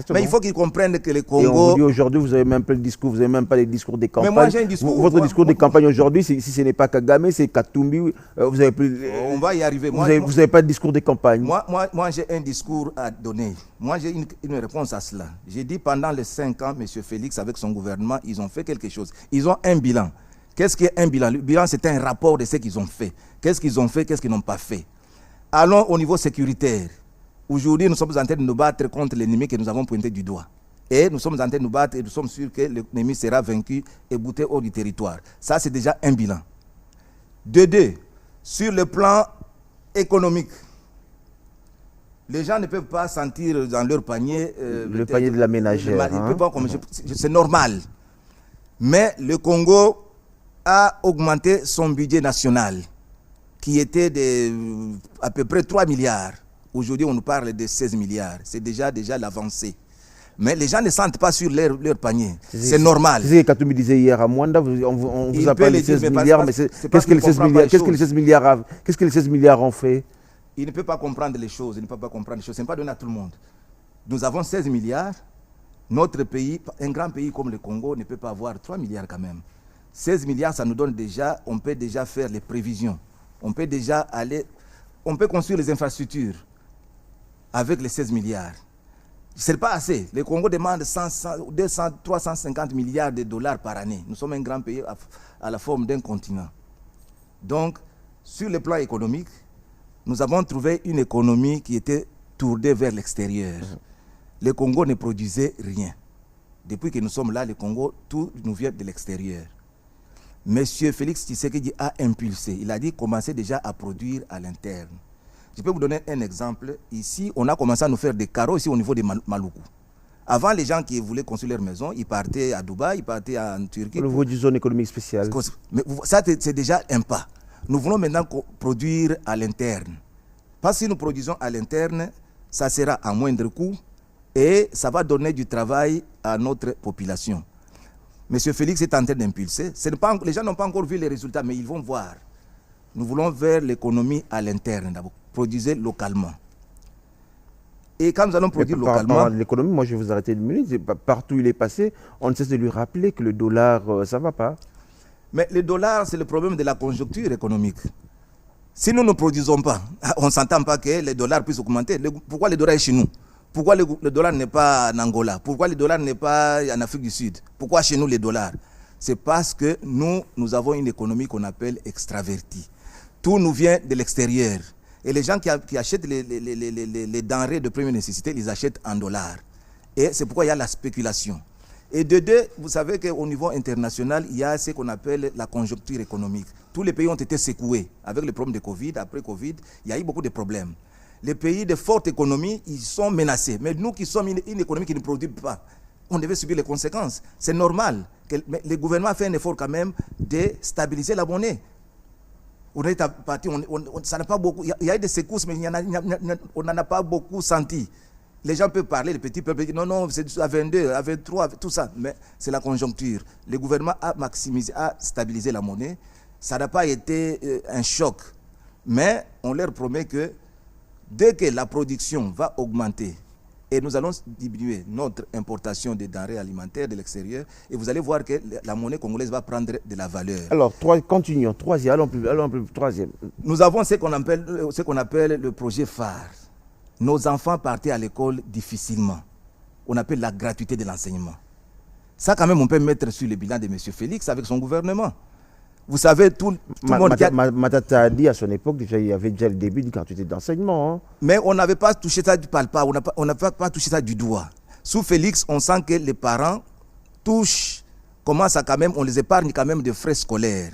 Mais il faut qu'ils comprennent que le Congo... Et on vous dit aujourd'hui, vous n'avez même pas le discours, vous n'avez même pas les discours des campagnes. Mais moi j'ai un discours... Votre discours de campagne aujourd'hui, si ce n'est pas Kagame, c'est Katumbi, vous avez plus... On va y arriver. Vous n'avez pas de discours de campagne. Moi j'ai un discours à donner. Moi j'ai une réponse à cela. J'ai dit pendant les 5 ans, M. Félix avec son gouvernement, ils ont fait quelque chose. Ils ont un bilan. Qu'est-ce qu'est un bilan? Le bilan, c'est un rapport de ce qu'ils ont fait. Qu'est-ce qu'ils ont fait, qu'est-ce qu'ils n'ont pas fait. Allons au niveau sécuritaire. Aujourd'hui, nous sommes en train de nous battre contre l'ennemi que nous avons pointé du doigt. Et nous sommes en train de nous battre et nous sommes sûrs que l'ennemi sera vaincu et bouté hors du territoire. Ça, c'est déjà un bilan. 2, sur le plan économique, les gens ne peuvent pas sentir dans leur panier... le panier de la ménagère. C'est normal. Mais le Congo a augmenté son budget national, qui était à peu près 3 milliards. Aujourd'hui, on nous parle de 16 milliards. C'est déjà l'avancée. Mais les gens ne sentent pas sur leur panier. C'est normal. C'est ce que Katumbi disait hier à Mwanda. On vous appelle les 16 milliards, mais qu'est-ce que les 16 milliards ont fait? Il ne peut pas comprendre les choses. Ce n'est pas donné à tout le monde. Nous avons 16 milliards. Notre pays, un grand pays comme le Congo, ne peut pas avoir 3 milliards quand même. 16 milliards, ça nous donne déjà, on peut déjà faire les prévisions. On peut déjà construire les infrastructures avec les 16 milliards. Ce n'est pas assez. Le Congo demande 200, 350 milliards de dollars par année. Nous sommes un grand pays à la forme d'un continent. Donc, sur le plan économique, nous avons trouvé une économie qui était tournée vers l'extérieur. Le Congo ne produisait rien. Depuis que nous sommes là, le Congo, tout nous vient de l'extérieur. Monsieur Félix Tshisekedi a impulsé. Il a dit commencer déjà à produire à l'interne. Je peux vous donner un exemple. Ici, on a commencé à nous faire des carreaux ici au niveau de Maluku. Avant, les gens qui voulaient construire leur maison, ils partaient à Dubaï, ils partaient en Turquie. Au niveau d'une zone économique spéciale. Mais ça, c'est déjà un pas. Nous voulons maintenant produire à l'interne. Parce que si nous produisons à l'interne, ça sera à moindre coût et ça va donner du travail à notre population. Monsieur Félix est en train d'impulser. Les gens n'ont pas encore vu les résultats, mais ils vont voir. Nous voulons vers l'économie à l'interne, d'abord. Produisez localement. Et quand nous allons produire localement... L'économie, moi je vais vous arrêter une minute. Partout où il est passé, on ne cesse de lui rappeler que le dollar, ça ne va pas. Mais le dollar, c'est le problème de la conjoncture économique. Si nous ne produisons pas, on ne s'entend pas que le dollar puisse augmenter. Pourquoi le dollar est chez nous? Pourquoi le dollar n'est pas en Angola? Pourquoi le dollar n'est pas en Afrique du Sud? Pourquoi chez nous les dollars? C'est parce que nous avons une économie qu'on appelle extravertie. tout nous vient de l'extérieur. Et les gens qui achètent les denrées de première nécessité, ils achètent en dollars. Et c'est pourquoi il y a la spéculation. Et de deux, vous savez qu'au niveau international, il y a ce qu'on appelle la conjoncture économique. Tous les pays ont été secoués avec le problème de Covid. Après Covid, il y a eu beaucoup de problèmes. Les pays de forte économie, ils sont menacés. Mais nous qui sommes une économie qui ne produit pas, on devait subir les conséquences. C'est normal. Mais le gouvernement a fait un effort quand même de stabiliser la monnaie. On est parti, ça n'a pas beaucoup. Il y a eu des secousses, mais on n'en a pas beaucoup senti. Les gens peuvent parler, les petits peuples disent non, c'est à 22, à 23, tout ça. Mais c'est la conjoncture. Le gouvernement a maximisé, a stabilisé la monnaie. Ça n'a pas été un choc. Mais on leur promet que dès que la production va augmenter, et nous allons diminuer notre importation de denrées alimentaires de l'extérieur, et vous allez voir que la monnaie congolaise va prendre de la valeur. Alors, continuons. Troisième, allons plus, troisième. Nous avons ce qu'on appelle le projet phare. Nos enfants partaient à l'école difficilement. On appelle la gratuité de l'enseignement. Ça, quand même, on peut mettre sur le bilan de M. Félix avec son gouvernement. Vous savez, tout le monde... Matata a dit à son époque, il y avait déjà le début d'une gratuité d'enseignement. Hein. Mais on n'avait pas touché ça du palpable, on n'a pas touché ça du doigt. Sous Félix, on sent que les parents commencent à quand même, on les épargne quand même de frais scolaires.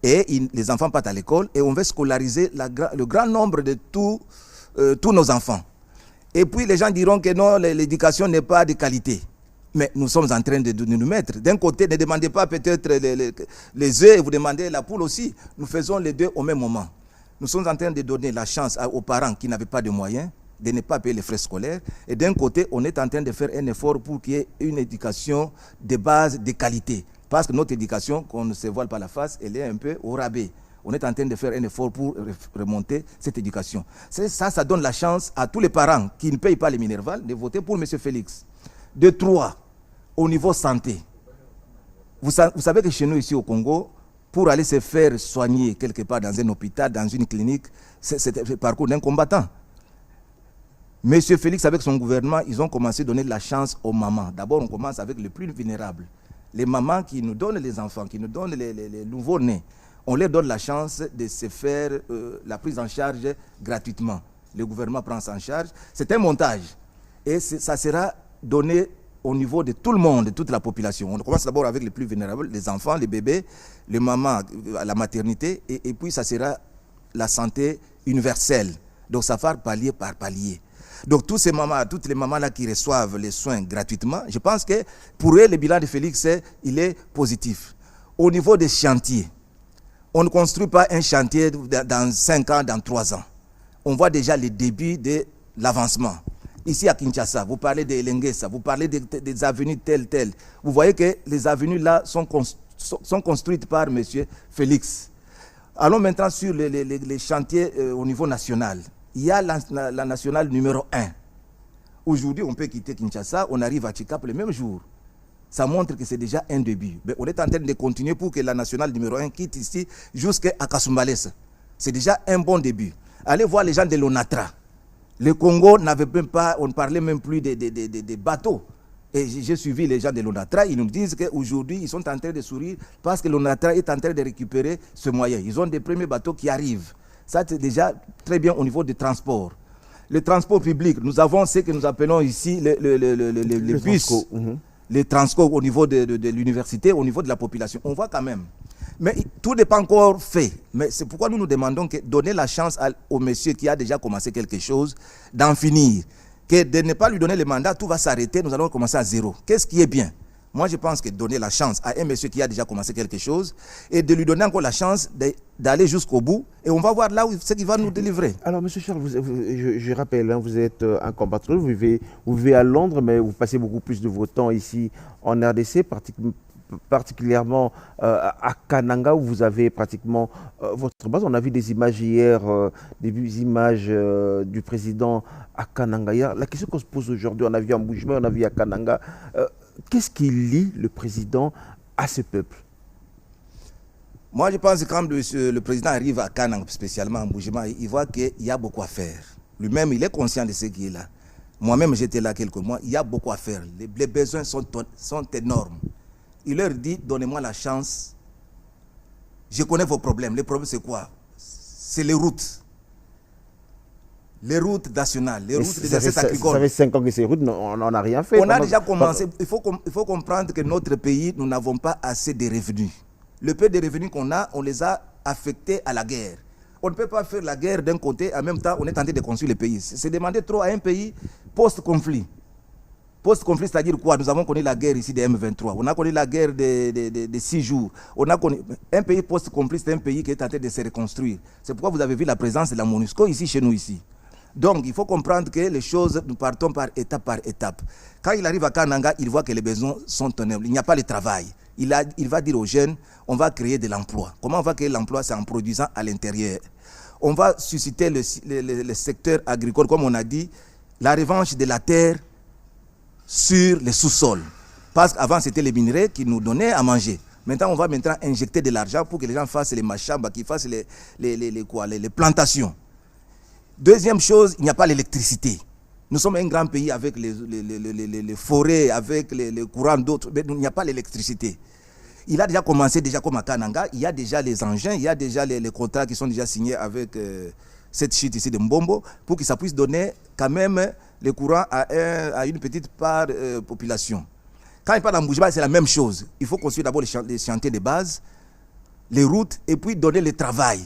Et les enfants partent à l'école et on veut scolariser le grand nombre de tous nos enfants. Et puis les gens diront que non, l'éducation n'est pas de qualité. Mais nous sommes en train de nous mettre. D'un côté, ne demandez pas peut-être les œufs, vous demandez la poule aussi. Nous faisons les deux au même moment. Nous sommes en train de donner la chance aux parents qui n'avaient pas de moyens de ne pas payer les frais scolaires. Et d'un côté, on est en train de faire un effort pour qu'il y ait une éducation de base de qualité. Parce que notre éducation, qu'on ne se voile pas la face, elle est un peu au rabais. On est en train de faire un effort pour remonter cette éducation. Ça donne la chance à tous les parents qui ne payent pas les Minerval de voter pour M. Félix. De 3, au niveau santé. Vous savez que chez nous, ici au Congo, pour aller se faire soigner quelque part dans un hôpital, dans une clinique, c'est le parcours d'un combattant. M. Félix, avec son gouvernement, ils ont commencé à donner la chance aux mamans. D'abord, on commence avec les plus vulnérables. Les mamans qui nous donnent les enfants, qui nous donnent les nouveaux-nés. On leur donne la chance de se faire la prise en charge gratuitement. Le gouvernement prend ça en charge. C'est un montage. Et ça sera donné au niveau de tout le monde, de toute la population. On commence d'abord avec les plus vulnérables, les enfants, les bébés, les mamans à la maternité, et puis ça sera la santé universelle. Donc ça va palier par palier. Donc toutes les mamans là qui reçoivent les soins gratuitement, je pense que pour eux, le bilan de Félix, il est positif. Au niveau des chantiers, on ne construit pas un chantier dans 5 ans, dans 3 ans. On voit déjà le début de l'avancement. Ici à Kinshasa, vous parlez de Elengesa, vous parlez des avenues telles. Vous voyez que les avenues là sont construites par M. Félix. Allons maintenant sur les chantiers au niveau national. Il y a la nationale numéro 1. Aujourd'hui, on peut quitter Kinshasa, on arrive à Tchikap le même jour. Ça montre que c'est déjà un début. Mais on est en train de continuer pour que la nationale numéro 1 quitte ici jusqu'à Kasumbalesa. C'est déjà un bon début. Allez voir les gens de l'Onatra. Le Congo n'avait même pas, on ne parlait même plus des bateaux. Et j'ai suivi les gens de l'Onatra, ils nous disent qu'aujourd'hui, ils sont en train de sourire parce que l'Onatra est en train de récupérer ce moyen. Ils ont des premiers bateaux qui arrivent. Ça, c'est déjà très bien au niveau du transport. Le transport public, nous avons ce que nous appelons ici les bus. Les transports au niveau de l'université, au niveau de la population. On voit quand même. Mais tout n'est pas encore fait. Mais c'est pourquoi nous demandons de donner la chance au monsieur qui a déjà commencé quelque chose d'en finir. Que de ne pas lui donner le mandat, tout va s'arrêter, nous allons commencer à zéro. Qu'est-ce qui est bien? Moi, je pense que donner la chance à un monsieur qui a déjà commencé quelque chose et de lui donner encore la chance d'aller jusqu'au bout et on va voir là où ce qu'il va nous délivrer. Alors, monsieur Charles, je rappelle, hein, vous êtes un compatriote, vous vivez à Londres, mais vous passez beaucoup plus de votre temps ici en RDC, particulièrement à Kananga, où vous avez pratiquement votre base. On a vu des images hier, des images du président à Kananga. La question qu'on se pose aujourd'hui, on a vu à Mboujima, on a vu à Kananga. Qu'est-ce qui lie le président à ce peuple? Moi, je pense que quand le président arrive à Kananga, spécialement à Mboujima, il voit qu'il y a beaucoup à faire. Lui-même, il est conscient de ce qui est là. Moi-même, j'étais là quelques mois. Il y a beaucoup à faire. Les besoins sont énormes. Il leur dit, donnez-moi la chance. Je connais vos problèmes. Les problèmes, c'est quoi? c'est les routes. Les routes nationales, les routes des assiettes agricoles. Ça fait 5 ans que ces routes, on n'en a rien fait. On a déjà commencé. Il faut comprendre que notre pays, nous n'avons pas assez de revenus. Le peu de revenus qu'on a, on les a affectés à la guerre. On ne peut pas faire la guerre d'un côté, en même temps, on est tenté de construire le pays. C'est demander trop à un pays post-conflit. Post-conflit, c'est-à-dire quoi? Nous avons connu la guerre ici des M23. On a connu la guerre de 6 jours. On a connu... Un pays post-conflit, c'est un pays qui est tenté de se reconstruire. C'est pourquoi vous avez vu la présence de la MONUSCO ici, chez nous, ici. Donc, il faut comprendre que les choses, nous partons par étape. Quand il arrive à Kananga, il voit que les besoins sont tenables. Il n'y a pas de travail. Il va dire aux jeunes, on va créer de l'emploi. Comment on va créer l'emploi? C'est en produisant à l'intérieur. On va susciter le secteur agricole, comme on a dit, la revanche de la terre sur les sous-sols. Parce qu'avant, c'était les minerais qui nous donnaient à manger. Maintenant, on va injecter de l'argent pour que les gens fassent les machambas, qu'ils fassent les plantations. Deuxième chose, il n'y a pas l'électricité. Nous sommes un grand pays avec les forêts, avec les courants d'autres, mais il n'y a pas l'électricité. Il a déjà commencé, comme à Kananga, il y a déjà les engins, il y a déjà les contrats qui sont déjà signés avec cette chute ici de Mbombo, pour que ça puisse donner quand même le courant à une petite part population. Quand il parle d'Amboujba, c'est la même chose. Il faut construire d'abord les chantiers de base, les routes, et puis donner le travail.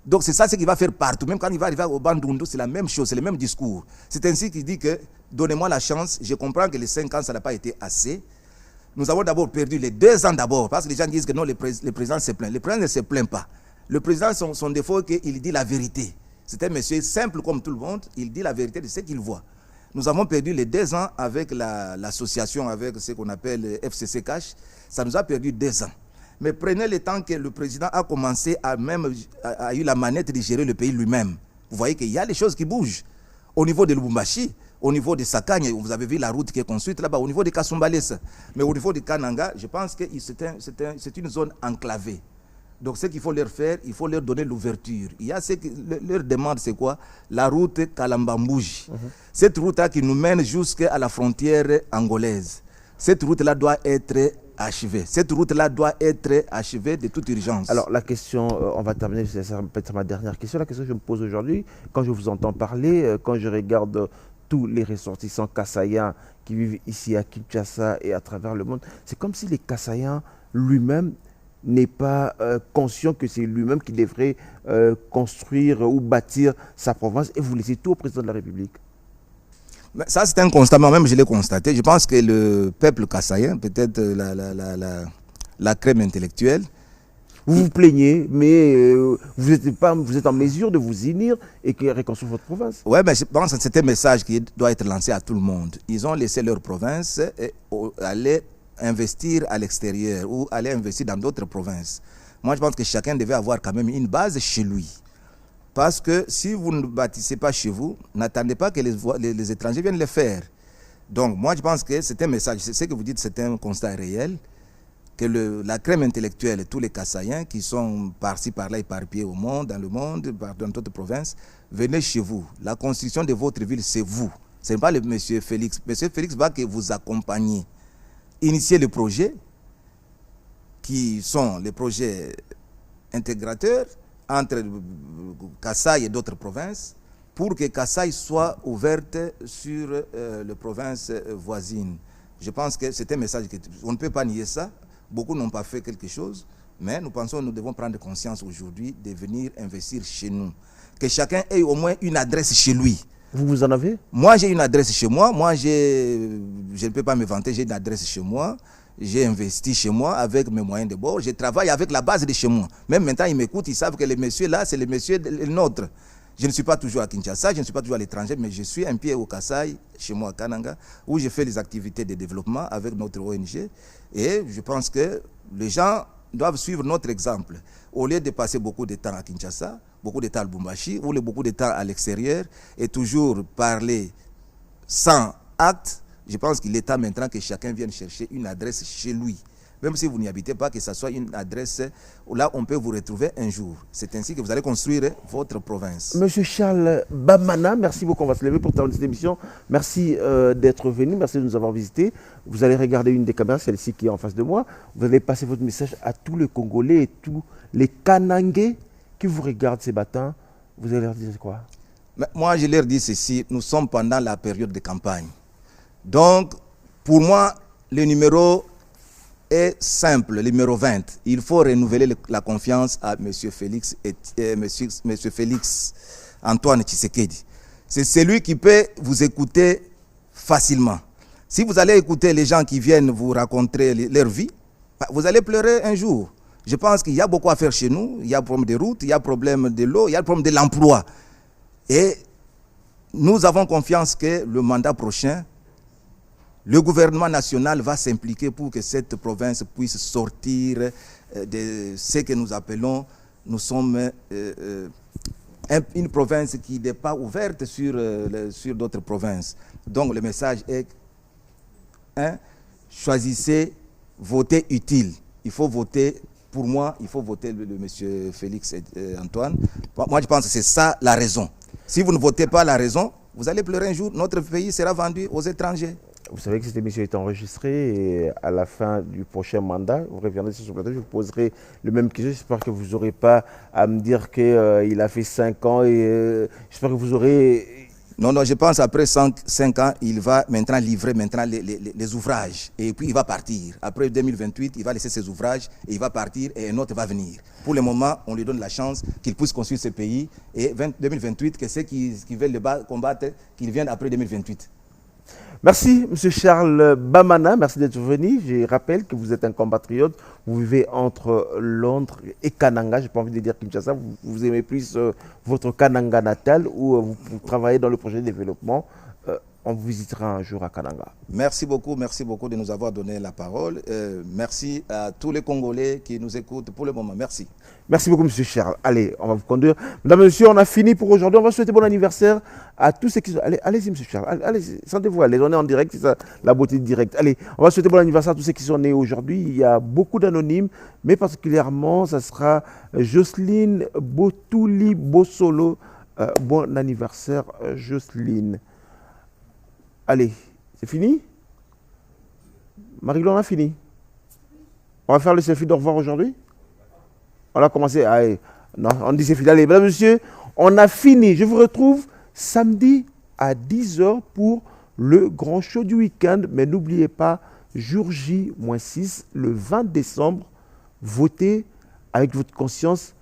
Donc c'est ça ce qu'il va faire partout. Même quand il va arriver au Bandundu, c'est la même chose, c'est le même discours. C'est ainsi qu'il dit que donnez-moi la chance. Je comprends que les 5 ans, ça n'a pas été assez. Nous avons d'abord perdu les 2 ans d'abord, parce que les gens disent que non, le président se plaint. Le président ne se plaint pas. Le président, son défaut est qu'il dit la vérité. C'est un monsieur simple comme tout le monde, il dit la vérité de ce qu'il voit. Nous avons perdu les 2 ans avec l'association, avec ce qu'on appelle FCC Cash. Ça nous a perdu 2 ans. Mais prenez le temps que le président a commencé a eu la manette de gérer le pays lui-même. Vous voyez qu'il y a des choses qui bougent. Au niveau de Lubumbashi, au niveau de Sakagne, vous avez vu la route qui est construite là-bas, au niveau de Kasumbalès. Mais au niveau de Kananga, je pense que c'est une zone enclavée. Donc ce qu'il faut leur faire, il faut leur donner l'ouverture. Il y a leur demande, c'est quoi? La route Kalambambouji. Cette route-là qui nous mène jusqu'à la frontière angolaise. Cette route-là doit être achevée. Cette route-là doit être achevée de toute urgence. Alors la question, on va terminer, ça peut être ma dernière question. La question que je me pose aujourd'hui, quand je vous entends parler, quand je regarde tous les ressortissants kassaïens qui vivent ici à Kinshasa et à travers le monde, c'est comme si les kassaïens lui-même n'est pas conscient que c'est lui-même qui devrait construire ou bâtir sa province et vous laissez tout au président de la République. Ça, c'est un constat, moi-même je l'ai constaté. Je pense que le peuple kassaïen, peut-être la crème intellectuelle. Vous vous plaignez, mais vous êtes en mesure de vous unir et de reconstruire votre province. Oui, mais je pense que c'est un message qui doit être lancé à tout le monde. Ils ont laissé leur province et aller investir à l'extérieur ou aller investir dans d'autres provinces. Moi, je pense que chacun devait avoir quand même une base chez lui. Parce que si vous ne bâtissez pas chez vous, n'attendez pas que les étrangers viennent le faire. Donc, moi, je pense que c'est un message. Ce que vous dites, c'est un constat réel. Que la crème intellectuelle, tous les Kassaïens qui sont par-ci, par-là, éparpillés au monde, dans d'autres provinces, venez chez vous. La construction de votre ville, c'est vous. Ce n'est pas le monsieur Félix. Monsieur Félix va que vous accompagner. Initier les projets qui sont les projets intégrateurs entre Kassai et d'autres provinces pour que Kassai soit ouverte sur les provinces voisines. Je pense que c'est un message on ne peut pas nier ça. Beaucoup n'ont pas fait quelque chose, mais nous pensons que nous devons prendre conscience aujourd'hui de venir investir chez nous. Que chacun ait au moins une adresse chez lui. Vous en avez? Moi, j'ai une adresse chez moi. Moi, je ne peux pas me vanter, j'ai une adresse chez moi. J'ai investi chez moi avec mes moyens de bord. Je travaille avec la base de chez moi. Même maintenant, ils m'écoutent, ils savent que les messieurs là, c'est les messieurs nôtres. Je ne suis pas toujours à Kinshasa, je ne suis pas toujours à l'étranger, mais je suis un pied au Kassai, chez moi à Kananga, où je fais les activités de développement avec notre ONG. Et je pense que les gens doivent suivre notre exemple. Au lieu de passer beaucoup de temps à Kinshasa, beaucoup de temps à Lubumbashi, ou beaucoup de temps à l'extérieur, et toujours parler sans acte, je pense qu'il est temps maintenant que chacun vienne chercher une adresse chez lui. Même si vous n'y habitez pas, que ce soit une adresse où là on peut vous retrouver un jour. C'est ainsi que vous allez construire votre province. Monsieur Charles Bamana, merci beaucoup. On va se lever pour terminer cette émission. Merci d'être venu, merci de nous avoir visités. Vous allez regarder une des caméras, celle-ci qui est en face de moi. Vous allez passer votre message à tous les Congolais et tous les Kanangais qui vous regardent ce matin, vous allez leur dire quoi? Mais moi, je leur dis ceci, nous sommes pendant la période de campagne. Donc, pour moi, le numéro est simple, le numéro 20. Il faut renouveler la confiance à M. Félix, Monsieur Félix Antoine Tshisekedi. C'est celui qui peut vous écouter facilement. Si vous allez écouter les gens qui viennent vous raconter leur vie, vous allez pleurer un jour. Je pense qu'il y a beaucoup à faire chez nous. Il y a le problème des routes, il y a le problème de l'eau, il y a le problème de l'emploi. Et nous avons confiance que le mandat prochain, le gouvernement national va s'impliquer pour que cette province puisse sortir de ce que nous appelons, nous sommes une province qui n'est pas ouverte sur d'autres provinces. Donc le message est, choisissez, votez utile. Il faut voter, pour moi, il faut voter le monsieur Félix Antoine. Moi, je pense que c'est ça la raison. Si vous ne votez pas la raison, vous allez pleurer un jour, notre pays sera vendu aux étrangers. Vous savez que cette émission est enregistrée et à la fin du prochain mandat, vous reviendrez sur ce plateau, je vous poserai le même question. J'espère que vous n'aurez pas à me dire qu'il a fait 5 ans et j'espère que vous aurez... Non, je pense qu'après 5 ans, il va maintenant livrer les ouvrages et puis il va partir. Après 2028, il va laisser ses ouvrages et il va partir et un autre va venir. Pour le moment, on lui donne la chance qu'il puisse construire ce pays et 2028, que ceux qui veulent le combattre, qu'ils viennent après 2028. Merci, M. Charles Bamana, merci d'être venu. Je rappelle que vous êtes un compatriote, vous vivez entre Londres et Kananga. Je n'ai pas envie de dire Kinshasa, vous aimez plus votre Kananga natal où vous travaillez dans le projet de développement. On vous visitera un jour à Kananga. Merci beaucoup de nous avoir donné la parole. Merci à tous les Congolais qui nous écoutent pour le moment. Merci. Merci beaucoup, M. Charles. Allez, on va vous conduire. Mesdames et messieurs, on a fini pour aujourd'hui. On va souhaiter bon anniversaire à tous ceux qui sont... Allez-y, M. Charles. Allez, sentez-vous. Allez, on est en direct. C'est ça, la beauté du direct. Allez, on va souhaiter bon anniversaire à tous ceux qui sont nés aujourd'hui. Il y a beaucoup d'anonymes, mais particulièrement, ça sera Jocelyne Botouli Bossolo. Bon anniversaire, Jocelyne. Allez, c'est fini? Marie-Laure, on a fini. On va faire le selfie de revoir aujourd'hui? On a commencé. Allez, non, on dit c'est fini. Allez, mesdames et messieurs, on a fini. Je vous retrouve samedi à 10 h pour le grand show du week-end. Mais n'oubliez pas, jour J-6, le 20 décembre, votez avec votre conscience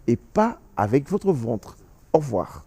et pas avec votre ventre. Au revoir.